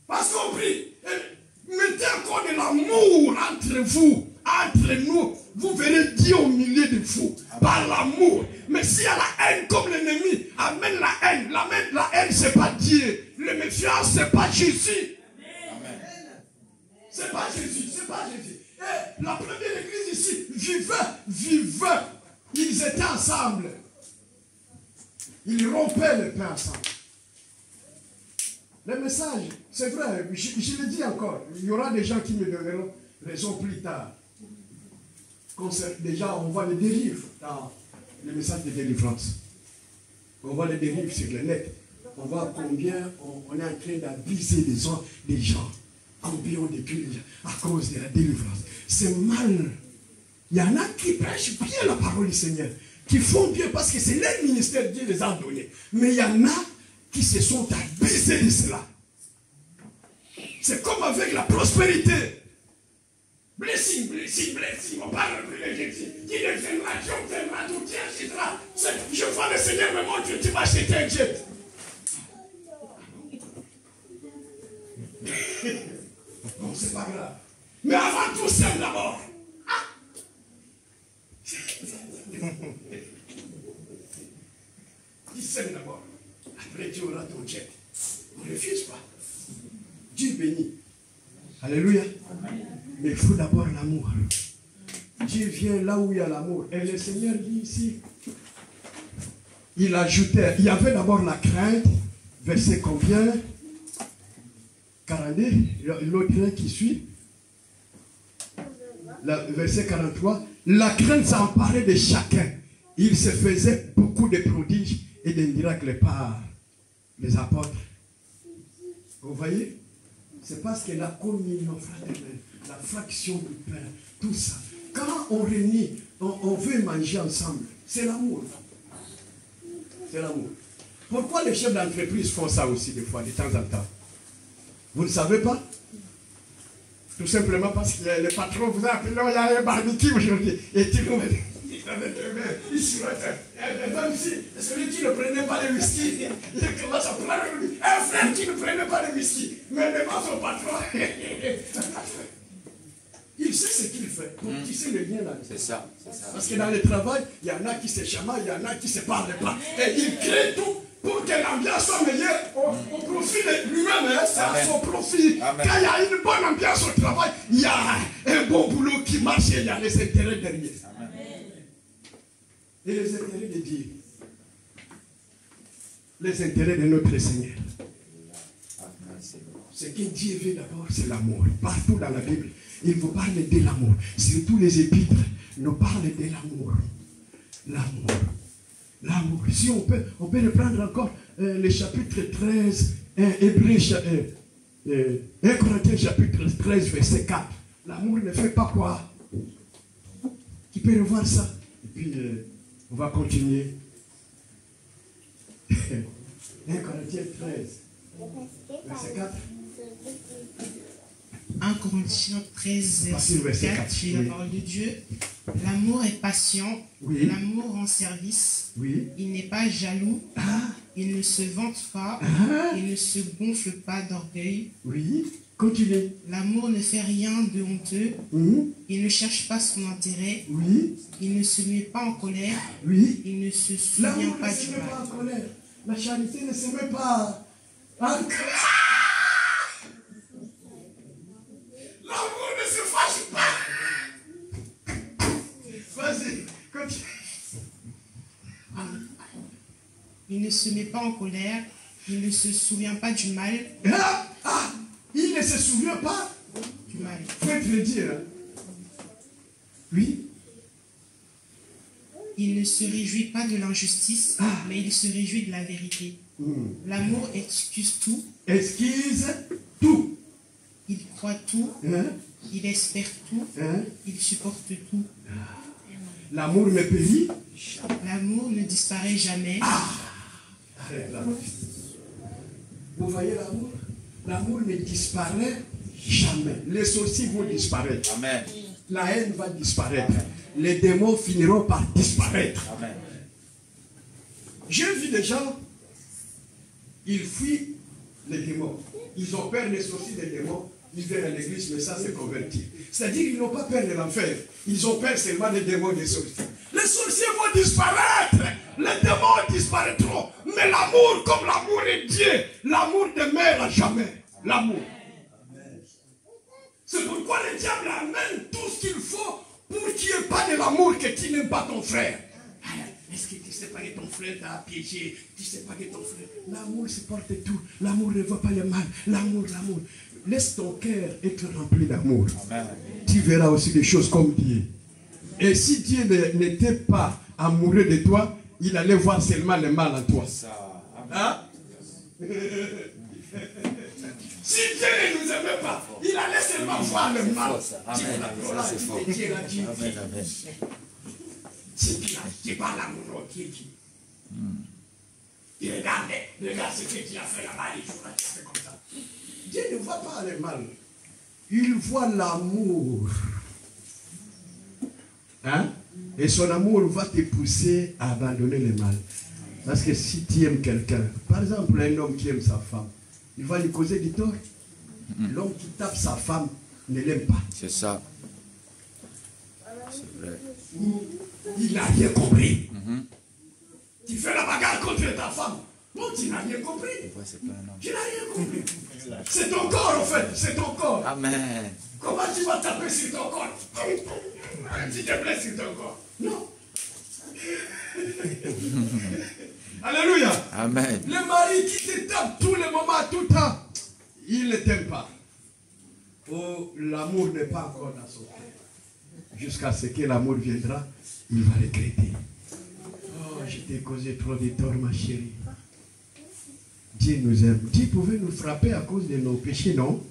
parce qu'on prie. Mettez encore de l'amour entre vous, entre nous. Vous verrez Dieu au milieu de vous, par l'amour. Mais s'il y a la haine, comme l'ennemi amène la haine, la haine, c'est pas Dieu. Le méfiance, c'est pas Jésus. C'est pas Jésus, c'est pas Jésus. Et la première église ici, vivait. Ils étaient ensemble. Ils rompaient le pain ensemble. Le message, c'est vrai, je le dis encore, il y aura des gens qui me donneront raison plus tard. Déjà, on voit les dérives dans le message de délivrance. On voit les dérives sur le net. On voit combien on est en train d'abuser des gens. Combien on détruit les gens à cause de la délivrance. C'est mal. Il y en a qui prêchent bien la parole du Seigneur, qui font bien parce que c'est leur ministère, Dieu les a donnés. Mais il y en a qui se sont abusés de cela. C'est comme avec la prospérité. Blessing. On parle de Jésus. Qui deviendra, qui obtiendra tout, qui achètera. Je vois le Seigneur me montre, tu vas acheter un jet. Non, c'est pas grave. Mais avant tout, c'est d'abord. Il sème d'abord. Après, tu auras ton jet. Ne refuse pas. Dieu bénit. Alléluia. Mais il faut d'abord l'amour. Dieu vient là où il y a l'amour. Et le Seigneur dit ici, il ajoutait, il y avait d'abord la crainte, verset combien? 42, l'autre qui suit. Verset 43, la crainte s'emparait de chacun. Il se faisait beaucoup de prodiges et de miracles par les apôtres. Vous voyez? C'est parce que la communion fraternelle, la fraction du pain, tout ça, quand on réunit, on veut manger ensemble, c'est l'amour. C'est l'amour. Pourquoi les chefs d'entreprise font ça aussi des fois, de temps en temps? Vous ne savez pas? Tout simplement parce que le patron vous a appelé, il y a un barbecue aujourd'hui. Et tu vois, celui qui ne prenait pas le whisky, il commence à prendre le whisky. Un frère qui ne prenait pas le whisky, mais devant son patron. Il sait ce qu'il fait. Donc tisser le lien là. C'est ça. Parce que dans le travail, il y en a qui se chamaillent, il y en a qui ne se parlent pas. Et il crée tout pour que l'ambiance soit meilleure au profit de lui-même, à son profit. Amen. Quand il y a une bonne ambiance au travail, il y a un bon boulot qui marche et il y a les intérêts derrière. Amen. Et les intérêts de Dieu. Les intérêts de notre Seigneur. Ce que Dieu veut d'abord, c'est l'amour. Partout dans la Bible, il vous parle de l'amour. Surtout les épîtres nous parlent de l'amour. L'amour. L'amour. Si on peut reprendre encore le chapitre 13, 1 Corinthiens chapitre 13, verset 4. L'amour ne fait pas quoi? Qui peut revoir ça? Et puis, on va continuer. 1 Corinthiens 13, verset 4. 1 Corinthiens 13, verset 4, c'est la parole de Dieu. L'amour est patient, l'amour en service, il n'est pas jaloux, Il ne se vante pas, il ne se gonfle pas d'orgueil. Oui, continue. L'amour ne fait rien de honteux. Mhm. Il ne cherche pas son intérêt. Oui, Il ne se met pas en colère. oui. Il ne se souvient L'amour ne pas se du met mal. pas en colère. La charité ne se met pas en colère. L'amour ne se fâche pas. Vas-y, continue. Il ne se met pas en colère. Il ne se souvient pas du mal. Il ne se souvient pas. Du mal. Faut te le dire. Hein. Oui. Il ne se réjouit pas de l'injustice, mais il se réjouit de la vérité. L'amour excuse tout. Excuse tout. Il croit tout. Hein? Il espère tout. Hein? Il supporte tout. L'amour ne périt. L'amour ne disparaît jamais. Arrête là. Vous voyez l'amour? L'amour ne disparaît jamais. Les sorciers vont disparaître. Amen. La haine va disparaître. Les démons finiront par disparaître. Amen. J'ai vu des gens, ils fuient les démons. Ils ont peur des sorciers des démons. Ils viennent à l'église, mais ça c'est converti. C'est-à-dire qu'ils n'ont pas peur de l'enfer. Ils ont peur seulement des démons des sorciers. Les sorciers vont disparaître. Les démons disparaîtront. Mais l'amour, comme l'amour est Dieu, l'amour demeure à jamais. L'amour. C'est pourquoi le diable amène tout ce qu'il faut pour qu'il n'y ait pas de l'amour que tu n'aimes pas ton frère. Est-ce que tu ne sais pas que ton frère t'a piégé? Tu ne sais pas que ton frère... L'amour supporte tout. L'amour ne voit pas le mal. L'amour, l'amour. Laisse ton cœur être rempli d'amour. Tu verras aussi des choses comme Dieu. Et si Dieu n'était pas amoureux de toi, il allait voir seulement le mal en toi. Hein? Si Dieu ne nous aimait pas, il allait seulement voir le mal. C'est qui parle l'amour, qui est qui? Il regarde ce que Dieu a fait là-bas, il joue là, tu fais comme ça. Dieu ne voit pas le mal. Il voit l'amour. Hein? Et son amour va te pousser à abandonner le mal. Parce que si tu aimes quelqu'un, par exemple un homme qui aime sa femme, il va lui causer du tort. L'homme qui tape sa femme ne l'aime pas. C'est ça. C'est vrai. Il n'a rien compris. Tu fais la bagarre contre ta femme. Non, tu n'as rien compris. Tu n'as rien compris. C'est ton corps en fait. C'est ton corps. Amen. Comment tu vas taper sur ton corps? Tu te blesses sur ton corps. Non. Alléluia. Amen. Le mari qui te tape tout le moment, tout le temps, il ne t'aime pas. Oh, l'amour n'est pas encore dans son cœur. Jusqu'à ce que l'amour viendra, il va regretter. Oh, je t'ai causé trop de tort, ma chérie. Dieu nous aime. Dieu pouvait nous frapper à cause de nos péchés, non?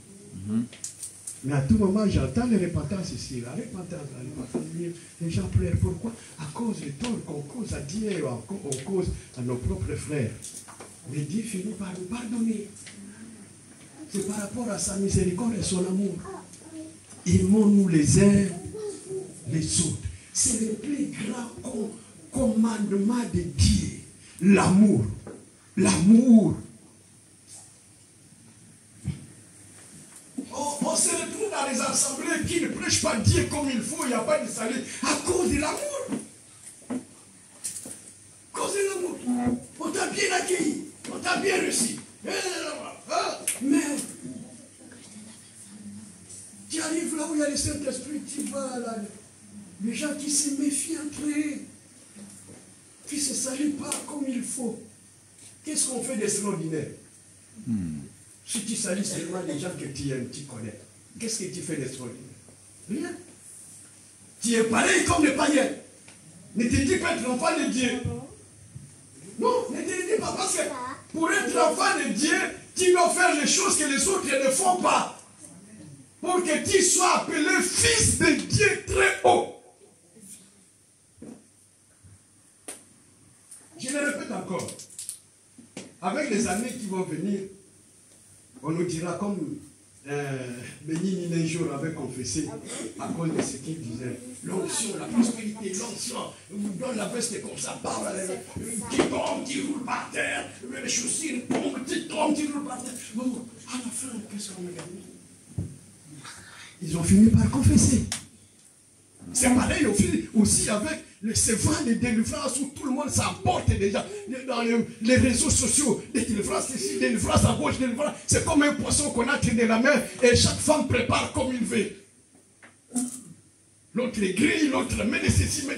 Mais à tout moment, j'entends les repentances ici. La repentance, les gens pleurent. Pourquoi? À cause du tort qu'on cause à Dieu, on cause à nos propres frères. Mais Dieu finit par nous pardonner. C'est par rapport à sa miséricorde et son amour. Aimons-nous les uns les autres. C'est le plus grand commandement de Dieu. L'amour. L'amour. On se retrouve dans les assemblées qui ne prêchent pas Dieu comme il faut, il n'y a pas de salut, à cause de l'amour. À cause de l'amour. On t'a bien accueilli, on t'a bien reçu. Mais tu arrives là où il y a le Saint-Esprit, tu vas là. Les gens qui se méfient entre eux, qui ne se saluent pas comme il faut. Qu'est-ce qu'on fait d'extraordinaire? Si tu salues seulement les gens que tu aimes, tu connais, qu'est-ce que tu fais d'extraordinaire? Rien. Tu es pareil comme les païens. Ne te dis pas être enfant de Dieu. Non, ne te dis pas, parce que pour être enfant de Dieu, tu dois faire les choses que les autres ne font pas. Pour que tu sois appelé fils de Dieu très haut. Je le répète encore. Avec les années qui vont venir, on nous dira comme Béni un jour avait confessé à cause de ce qu'il disait. L'onction, la prospérité, l'onction, nous donne la veste comme ça, parle, qui tombe, qui roule par terre. les chaussures tombent, tu tombes, tu repartes. Bon, à la fin, qu'est-ce qu'on a gagné? Ils ont fini par confesser. C'est pareil aussi avec ces vents de délivrance où tout le monde s'emporte déjà dans les réseaux sociaux. Des délivrances ici, des délivrances à gauche, des délivrances. C'est comme un poisson qu'on a tiré de la mer et chaque femme prépare comme il veut. L'autre les grille, l'autre met des ceci, mais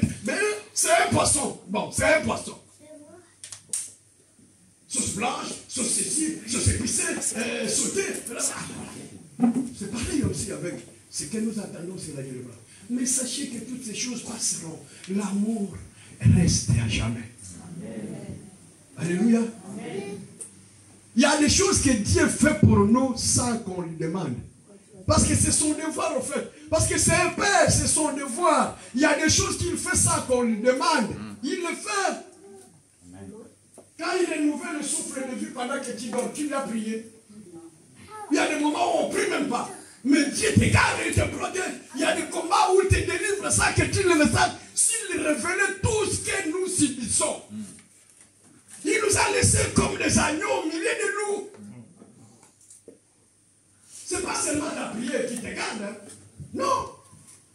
c'est un poisson. Bon, c'est un poisson. Sauce blanche, sauce ceci, sauce épicée, sautée. C'est pareil aussi avec ce que nous attendons, c'est la délivrance. Mais sachez que toutes ces choses passeront. L'amour reste à jamais. Alléluia. Il y a des choses que Dieu fait pour nous sans qu'on lui demande. Parce que c'est son devoir en fait. Parce que c'est un père, c'est son devoir. Il y a des choses qu'il fait sans qu'on lui demande. Il le fait. Quand il renouvelle le souffle de vie pendant que tu dors, tu lui as prié. Il y a des moments où on ne prie même pas. Mais Dieu te garde et te protège. Il y a des combats où il te délivre sans que tu ne le saches. S'il révélait tout ce que nous subissons, il nous a laissés comme des agneaux au milieu de nous. Ce n'est pas seulement la prière qui te garde. Hein. Non.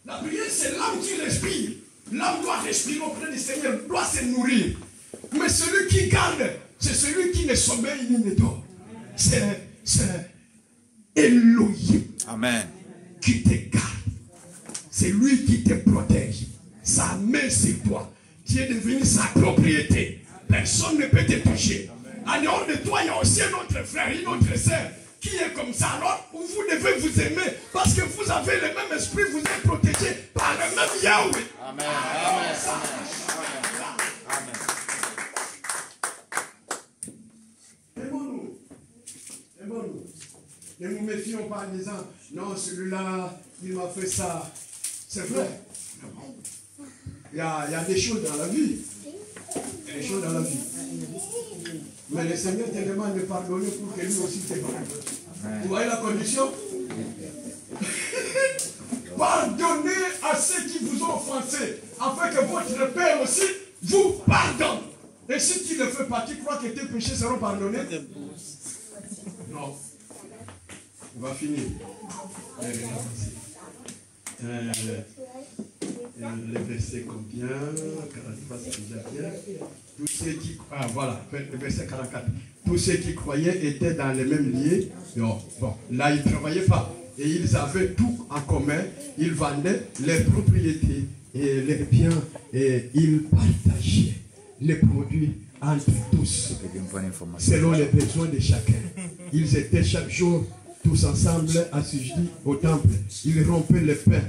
La prière, c'est l'âme qui respire. L'âme doit respirer auprès du Seigneur, doit se nourrir. Mais celui qui garde, c'est celui qui ne sommeille ni ne dort. C'est Elohim. Amen. Qui te garde. C'est lui qui te protège. Sa main sur toi. Tu es devenu sa propriété. Personne ne peut te toucher. En dehors de toi, il y a aussi un autre frère, une autre sœur qui est comme ça. Alors, vous devez vous aimer parce que vous avez le même esprit, vous êtes protégé par le même Yahweh. Amen. Amen. Amen. Aimons-nous. Aimons-nous. Ne nous méfions pas en disant, non, celui-là, il m'a fait ça. C'est vrai. Il y a des choses dans la vie. Il y a des choses dans la vie. Mais le Seigneur te demande de pardonner pour que lui aussi te pardonne. Vous voyez la condition? Pardonnez à ceux qui vous ont offensé, afin que votre Père aussi vous pardonne. Et si tu ne le fais pas, tu crois que tes péchés seront pardonnés? Non. On va finir. Le verset combien? 43, c'est déjà bien. Tous ceux qui... Ah, voilà, le verset 44. Tous ceux qui croyaient étaient dans les mêmes lieux. Non, bon, là, ils ne travaillaient pas. Et ils avaient tout en commun. Ils vendaient leurs propriétés et leurs biens. Et ils partageaient les produits entre tous, selon les besoins de chacun. Ils étaient chaque jour tous ensemble assujettis au temple. Ils rompaient les pains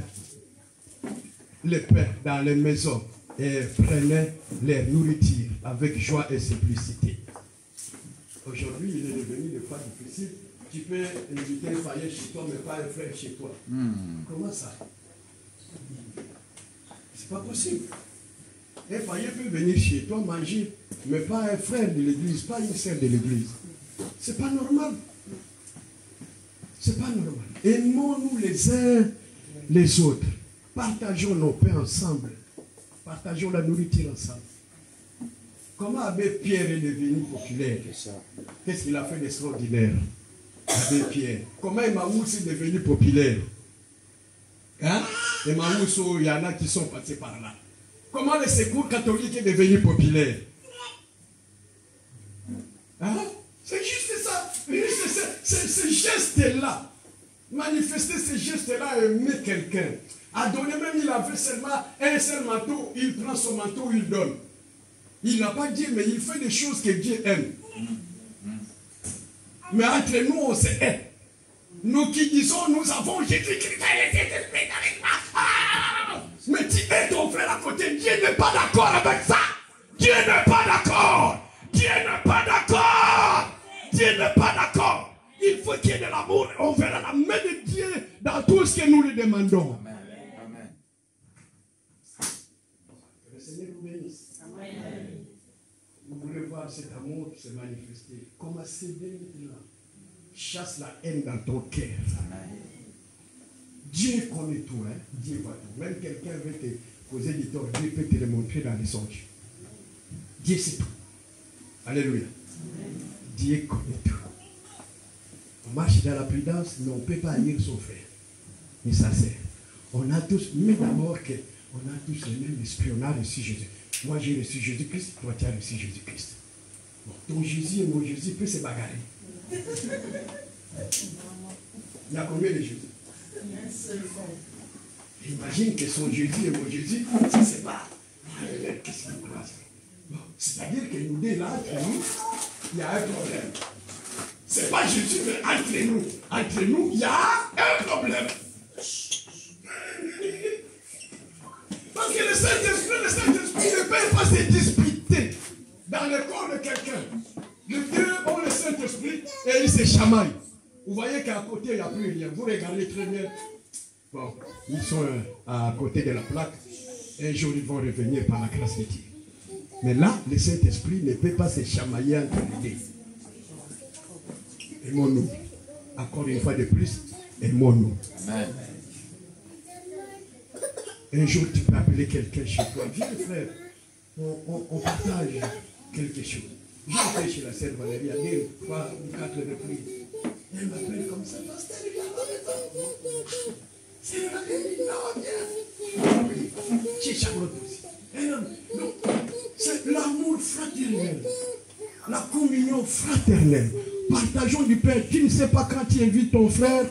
dans les maisons et prenaient leur nourriture avec joie et simplicité. Aujourd'hui, il est devenu des fois difficile. Tu peux inviter un païen chez toi, mais pas un frère chez toi. Comment ça? C'est pas possible. Un païen peut venir chez toi manger, mais pas un frère de l'église, pas une sœur de l'église. C'est pas normal. C'est pas normal. Aimons-nous les uns les autres. Partageons nos pains ensemble. Partageons la nourriture ensemble. Comment Abbé Pierre est devenu populaire? Qu'est-ce qu'il a fait d'extraordinaire? Abbé Pierre. Comment Emmaüs est devenu populaire? Hein? Emmaüs, il y en a qui sont passés par là. Comment le secours catholique est devenu populaire? Hein? C'est juste ça. Ce geste-là. Manifester ce geste-là, aimer quelqu'un. À donner même, il avait seulement un seul manteau, il prend son manteau, il donne. Il n'a pas dit, mais il fait des choses que Dieu aime. Mais entre nous, on se hait. Nous qui disons, nous avons Jésus-Christ, mais tu es ton frère à côté, Dieu n'est pas d'accord avec ça. Dieu n'est pas d'accord. Dieu n'est pas d'accord. Dieu n'est pas d'accord. Il faut qu'il y ait de l'amour. On verra la main de Dieu dans tout ce que nous lui demandons. Amen. Amen. Que le Seigneur vous bénisse. Amen. Vous voulez voir cet amour se manifester. Commencez dès maintenant. Chasse la haine dans ton cœur. Amen. Dieu connaît tout. Hein? Dieu voit tout. Même quelqu'un veut te causer du tort. Dieu peut te le montrer dans les songes. Dieu sait tout. Alléluia. Amen. Dieu connaît tout. On marche dans la prudence, mais on ne peut pas haïr son frère. Mais ça c'est. On a tous, mais d'abord qu'on a tous le même esprit, on a reçu Jésus. Moi j'ai reçu Jésus-Christ, toi tu as reçu Jésus-Christ. Bon, ton Jésus et mon Jésus peuvent se bagarrer. Il y a combien de Jésus? Imagine que son Jésus et mon Jésus se séparent. Qu'est-ce qu'il croit? Bon, c'est-à-dire que nous deux là, entre nous, il y a un problème. C'est pas Jésus, mais entre nous. Entre nous, il y a un problème. Parce que le Saint-Esprit ne peut pas se disputer dans le corps de quelqu'un. Les deux ont le Saint-Esprit et ils se chamaillent. Vous voyez qu'à côté, il n'y a plus rien. Vous regardez très bien. Bon, ils sont à côté de la plaque. Un jour, ils vont revenir par la grâce de Dieu. Mais là, le Saint-Esprit ne peut pas se chamailler entre les deux. Aimons-nous. Encore une fois de plus, aimons-nous. Amen. Un jour, tu peux appeler quelqu'un chez toi. Viens, frère, on partage quelque chose. J'ai été chez la sœur Valérie, il y a 2 ou 3 ou 4 reprises. Elle m'appelle comme ça. Pasteur, il y a longtemps. C'est Valérie, non, viens. Chez Charlotte aussi. Non, c'est l'amour fraternel. La communion fraternelle. Partageons du pain. Tu ne sais pas quand tu invites ton frère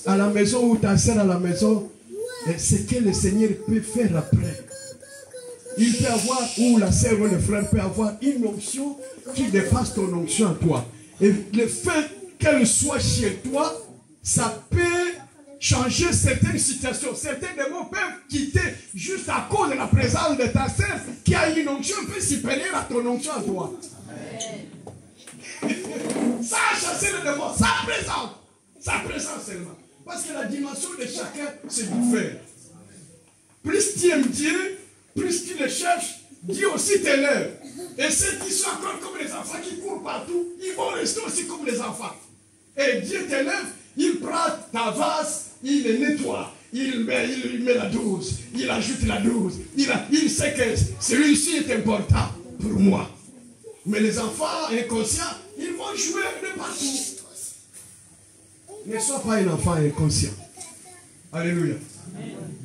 à la maison ou ta sœur à la maison, ce que le Seigneur peut faire après. Il peut avoir, ou la sœur ou le frère peut avoir une onction qui dépasse ton onction à toi. Et le fait qu'elle soit chez toi, ça peut changer certaines situations. Certains démons peuvent quitter juste à cause de la présence de ta sœur qui a une onction un peu supérieure à ton onction à toi. Ça a chassé le démon, sa présence seulement. Parce que la dimension de chacun, c'est du faire. Plus tu aimes Dieu, plus tu le cherches, Dieu aussi t'élève. Et ceux qui sont encore comme les enfants, qui courent partout, ils vont rester aussi comme les enfants. Et Dieu t'élève, il prend ta vase, il le nettoie, il met la dose, il ajoute la dose. Il sait que celui-ci est important pour moi. Mais les enfants inconscients, ils vont jouer de partout. Ne sois pas un enfant inconscient. Alléluia.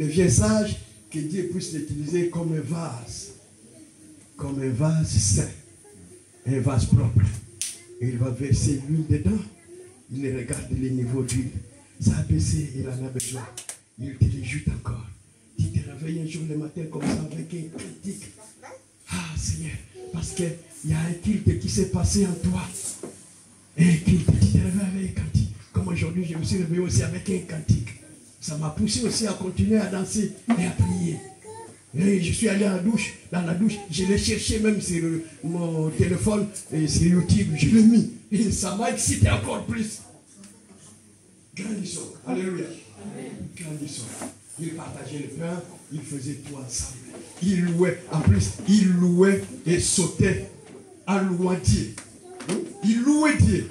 Deviens sage, que Dieu puisse l'utiliser comme un vase. Comme un vase saint. Un vase propre. Et il va verser l'huile dedans. Il regarde les niveaux d'huile. Ça a baissé, il en a besoin. Il te l'ajoute encore. Tu te réveilles un jour le matin comme ça avec un critique. Ah Seigneur, parce qu'il y a un culte qui s'est passé en toi. Un culte, tu te réveilles avec un cantique. Comme aujourd'hui, je me suis réveillé aussi avec un cantique. Ça m'a poussé aussi à continuer à danser et à prier. Et je suis allé à la douche. Dans la douche, je l'ai cherché même sur mon téléphone et sur YouTube. Je l'ai mis. Et ça m'a excité encore plus. Grandissons. Alléluia. Grandissons. Ils partageaient le pain, ils faisaient tout ensemble. Ils louaient. En plus, ils louaient et sautaient en louant Dieu. Ils louaient Dieu.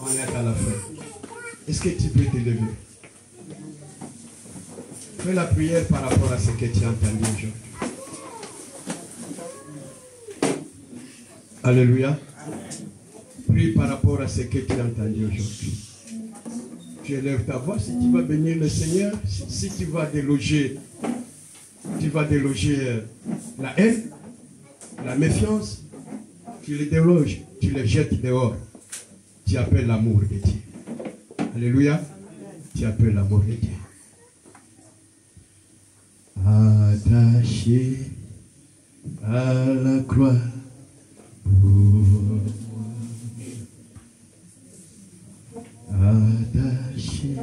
On est à la fin. Est-ce que tu peux te lever? Fais la prière par rapport à ce que tu as entendu aujourd'hui. Alléluia. Prie par rapport à ce que tu as entendu aujourd'hui. Tu élèves ta voix si tu vas bénir le Seigneur, si tu vas déloger la haine, la méfiance, tu les déloges, tu les jettes dehors. Tu appelles l'amour de Dieu. Alléluia. Tu appelles l'amour de Dieu. Attaché à la croix attaché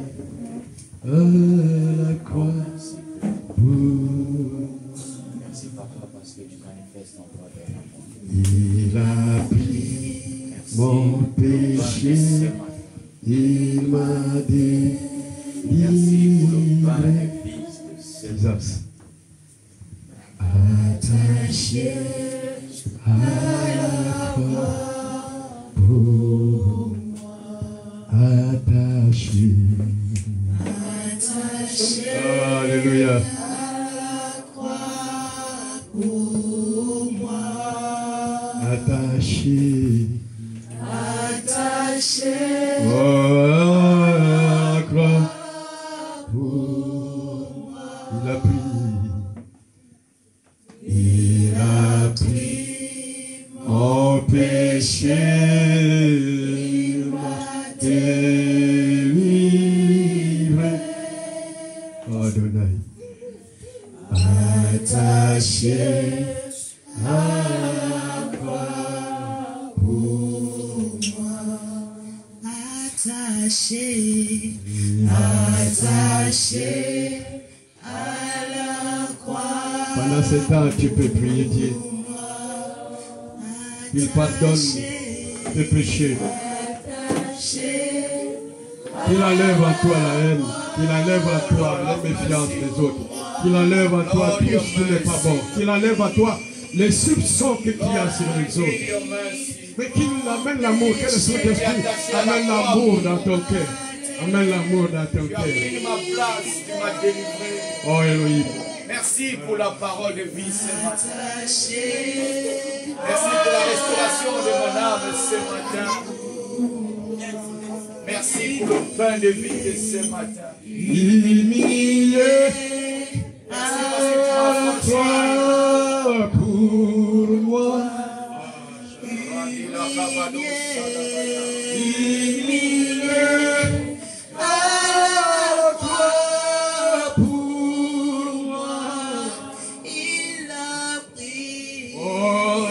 à la croix Merci Papa parce que tu manifestes ton droit. il a pris mon péché, il m'a délivré. Jesus. Attaché à la croix pour moi. Attaché. Alléluia. À la croix pour moi. attaché. Attaché Oh, à la croix. Oh, il a pris. Il a pris mon péché. Il m'a délivré. Oh, Adonai. Attaché à la croix pour moi. Attaché, attaché à la croix. Pendant ce temps, tu peux prier Dieu. Il pardonne tes péchés. Il enlève à toi la haine. Il enlève à toi la méfiance des autres. Il enlève à toi tout ce qui n'est pas bon. Il enlève à toi les soupçons que tu as sur les autres. Mais qu'il amène l'amour, que le Saint-Esprit amène l'amour dans ton cœur. Amène l'amour dans ton Tu as cœur. pris ma place, tu m'as délivré. Oh Elohim. Merci pour la parole de vie ce matin. Merci pour la restauration de mon âme ce matin. Merci pour le pain de vie de ce matin. Humilié à toi pour moi. Humilié à toi pour moi. Il a pris Oh,